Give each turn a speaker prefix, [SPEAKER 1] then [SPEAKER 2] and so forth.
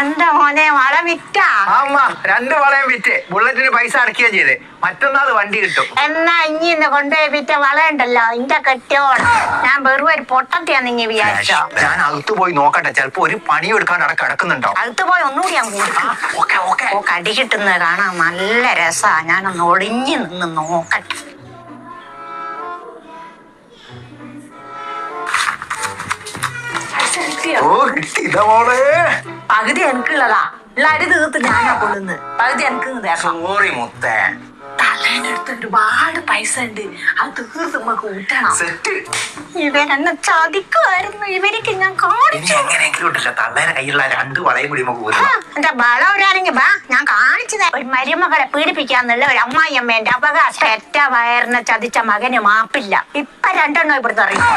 [SPEAKER 1] എന്താ മോനെ വള വിറ്റാ?
[SPEAKER 2] അമ്മ 2 വളയും വിറ്റ് ബുള്ളറ്റിന് പൈസ അടക്കുകയും ചെയ്ത്. മറ്റന്നാൾ വണ്ടി കിട്ടും.
[SPEAKER 1] എന്നാ ഇനി ഇന്ന് കൊണ്ടുപോയി വിറ്റ വളയുണ്ടല്ലോ ഇന്റെ കെട്ടിയോളാം. ഞാൻ വെറും ഒരു പൊട്ടത്തിയാന്ന് ഇനി വിചാരിച്ചോ?
[SPEAKER 2] ഞാൻ അകത്ത് പോയി നോക്കട്ടെ, ചിലപ്പോ ഒരു പണി എടുക്കാൻ കിടക്കുന്നുണ്ടോ?
[SPEAKER 1] അകത്ത് പോയി ഒന്നുകൂടി ഞാൻ കൊടുക്കാം. കടി കിട്ടുന്നത് കാണാൻ നല്ല രസാ. ഞാനൊന്ന് ഒളിഞ്ഞു നിന്ന് നോക്കട്ടെ.
[SPEAKER 2] ഓ കിട്ടി മോളെ.
[SPEAKER 1] പകുതി എനിക്കുള്ളതാ. ഉള്ള അരി തീർത്ത് ഞാനാ കൊള്ളുന്നത്. പകുതി എനിക്ക്
[SPEAKER 2] സോറി മുത്തേ.
[SPEAKER 1] തലേനടുത്ത് ഒരുപാട് പൈസ ഉണ്ട്. അത് തീർത്ത് നമുക്ക് കൂട്ടണം.
[SPEAKER 2] സെറ്റ്.
[SPEAKER 1] ഇവരെന്നെ ചതിക്കുമായിരുന്നു. ഇവർക്ക് ഞാൻ കാണിച്ചു.
[SPEAKER 2] എങ്ങനെയെങ്കിലും ഉണ്ടല്ലോ തള്ളേനെ കയ്യിലുള്ള 2 വളയും കൂടി നമുക്ക് ഊരാം.
[SPEAKER 1] എന്റെ വളവരാണെങ്കിൽ ബാ ഞാൻ കാണിച്ചത്. ഒരു മരുമകളെ പീഡിപ്പിക്കാന്നുള്ള ഒരു അമ്മായിയമ്മേന്റെ അവകാശം. ഒറ്റ വയറിനെ ചതിച്ച മകന് മാപ്പില്ല. ഇപ്പൊ 2 ഇവിടുത്തെ അറിയാം.